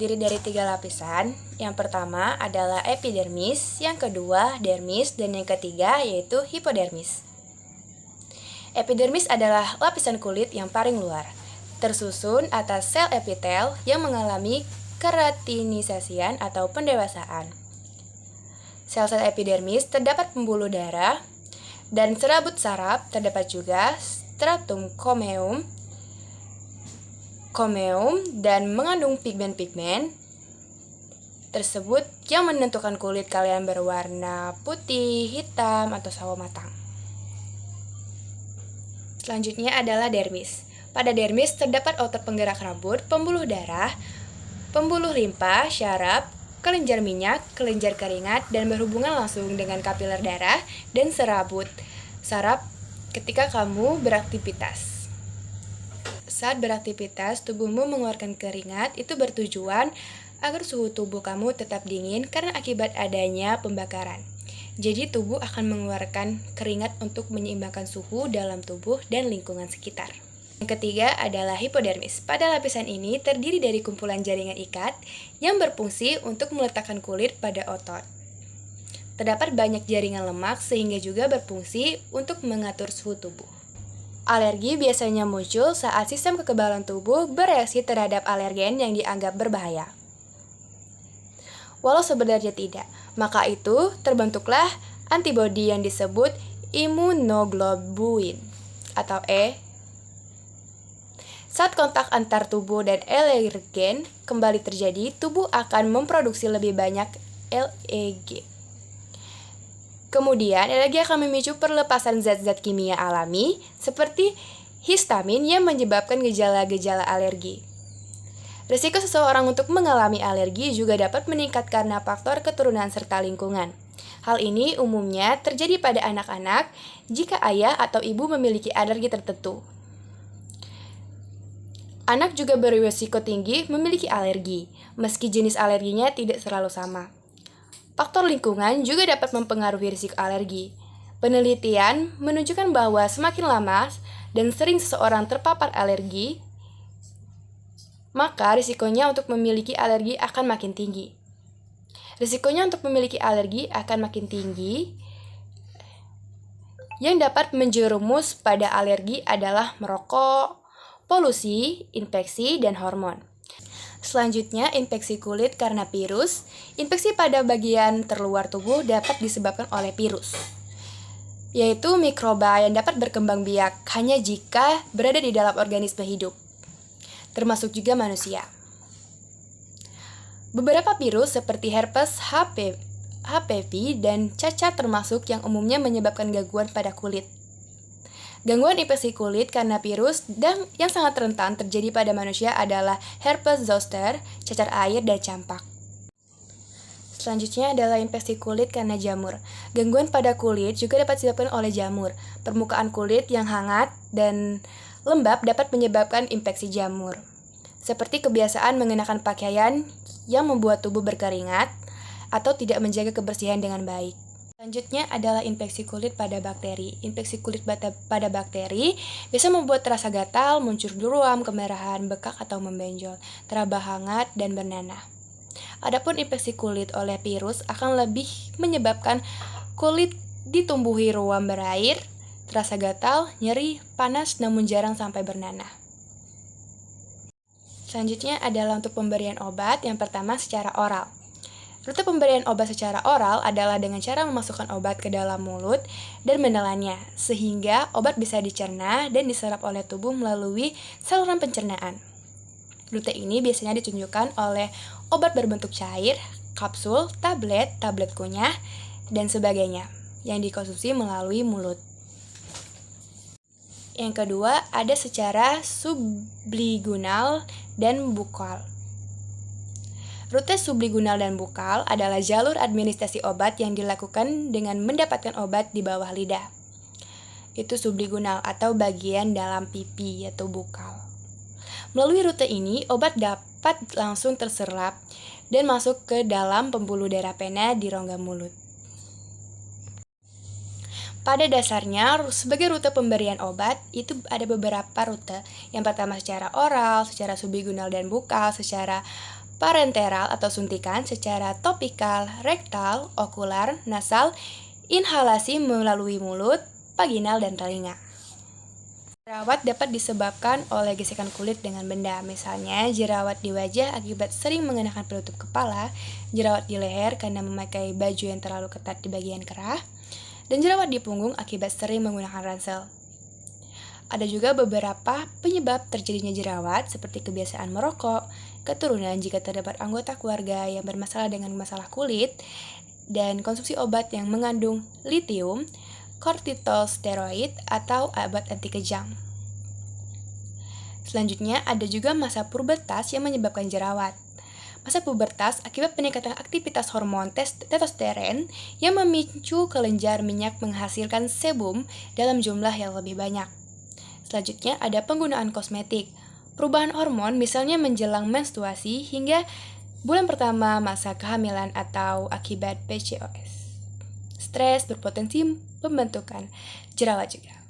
terdiri dari 3 lapisan. Yang pertama adalah epidermis, yang kedua dermis, dan yang ketiga yaitu hipodermis. Epidermis adalah lapisan kulit yang paling luar, tersusun atas sel epitel yang mengalami keratinisasian atau pendewasaan. Sel-sel epidermis terdapat pembuluh darah, dan serabut saraf terdapat juga stratum corneum dan mengandung pigmen-pigmen tersebut yang menentukan kulit kalian berwarna putih, hitam, atau sawo matang. Selanjutnya adalah dermis. Pada dermis terdapat otot penggerak rambut, pembuluh darah, pembuluh limpa, syaraf, kelenjar minyak, kelenjar keringat, dan berhubungan langsung dengan kapiler darah dan serabut saraf ketika kamu beraktivitas. Saat beraktivitas, tubuhmu mengeluarkan keringat, itu bertujuan agar suhu tubuh kamu tetap dingin karena akibat adanya pembakaran. Jadi tubuh akan mengeluarkan keringat untuk menyeimbangkan suhu dalam tubuh dan lingkungan sekitar. Yang ketiga adalah hipodermis. Pada lapisan ini terdiri dari kumpulan jaringan ikat yang berfungsi untuk meletakkan kulit pada otot. Terdapat banyak jaringan lemak sehingga juga berfungsi untuk mengatur suhu tubuh. Alergi biasanya muncul saat sistem kekebalan tubuh bereaksi terhadap alergen yang dianggap berbahaya. Walau sebenarnya tidak, maka itu terbentuklah antibodi yang disebut imunoglobulin atau E. Saat kontak antar tubuh dan alergen kembali terjadi, tubuh akan memproduksi lebih banyak LEG. Kemudian, alergi akan memicu perlepasan zat-zat kimia alami seperti histamin yang menyebabkan gejala-gejala alergi. Risiko seseorang untuk mengalami alergi juga dapat meningkat karena faktor keturunan serta lingkungan. Hal ini umumnya terjadi pada anak-anak jika ayah atau ibu memiliki alergi tertentu. Anak juga berisiko tinggi memiliki alergi, meski jenis alerginya tidak selalu sama. Faktor lingkungan juga dapat mempengaruhi risiko alergi. Penelitian menunjukkan bahwa semakin lama dan sering seseorang terpapar alergi, maka risikonya untuk memiliki alergi akan makin tinggi. Risikonya untuk memiliki alergi akan makin tinggi. Yang dapat menjerumus pada alergi adalah merokok, polusi, infeksi, dan hormon. Selanjutnya, infeksi kulit karena virus. Infeksi pada bagian terluar tubuh dapat disebabkan oleh virus, yaitu mikroba yang dapat berkembang biak hanya jika berada di dalam organisme hidup, termasuk juga manusia. Beberapa virus seperti herpes, HPV, dan cacar termasuk yang umumnya menyebabkan gangguan pada kulit. Gangguan infeksi kulit karena virus dan yang sangat rentan terjadi pada manusia adalah herpes zoster, cacar air, dan campak. Selanjutnya adalah infeksi kulit karena jamur. Gangguan pada kulit juga dapat disebabkan oleh jamur. Permukaan kulit yang hangat dan lembab dapat menyebabkan infeksi jamur, seperti kebiasaan mengenakan pakaian yang membuat tubuh berkeringat atau tidak menjaga kebersihan dengan baik. Selanjutnya adalah infeksi kulit pada bakteri. Infeksi kulit pada bakteri bisa membuat terasa gatal, muncul ruam, kemerahan, bekak atau membenjol, teraba hangat, dan bernanah. Adapun infeksi kulit oleh virus akan lebih menyebabkan kulit ditumbuhi ruam berair, terasa gatal, nyeri, panas, namun jarang sampai bernanah. Selanjutnya adalah untuk pemberian obat. Yang pertama secara oral. Rute pemberian obat secara oral adalah dengan cara memasukkan obat ke dalam mulut dan menelannya, sehingga obat bisa dicerna dan diserap oleh tubuh melalui saluran pencernaan. Rute ini biasanya ditunjukkan oleh obat berbentuk cair, kapsul, tablet kunyah, dan sebagainya, yang dikonsumsi melalui mulut. Yang kedua, ada secara sublingual dan bukal. Rute sublingual dan bukal adalah jalur administrasi obat yang dilakukan dengan mendapatkan obat di bawah lidah. Itu sublingual atau bagian dalam pipi atau bukal. Melalui rute ini, obat dapat langsung terserap dan masuk ke dalam pembuluh darah pena di rongga mulut. Pada dasarnya, sebagai rute pemberian obat, itu ada beberapa rute. Yang pertama secara oral, secara sublingual dan bukal, secara parenteral atau suntikan secara topikal, rektal, okular, nasal, inhalasi melalui mulut, vaginal, dan telinga. Jerawat dapat disebabkan oleh gesekan kulit dengan benda, misalnya jerawat di wajah akibat sering mengenakan penutup kepala, jerawat di leher karena memakai baju yang terlalu ketat di bagian kerah, dan jerawat di punggung akibat sering menggunakan ransel. Ada juga beberapa penyebab terjadinya jerawat seperti kebiasaan merokok, keturunan jika terdapat anggota keluarga yang bermasalah dengan masalah kulit, dan konsumsi obat yang mengandung litium, kortikosteroid, atau obat anti kejang. Selanjutnya, ada juga masa pubertas yang menyebabkan jerawat. Masa pubertas akibat peningkatan aktivitas hormon testosteron yang memicu kelenjar minyak menghasilkan sebum dalam jumlah yang lebih banyak. Selanjutnya, ada penggunaan kosmetik. Perubahan hormon misalnya menjelang menstruasi hingga bulan pertama masa kehamilan atau akibat PCOS. Stres berpotensi pembentukan jerawat juga.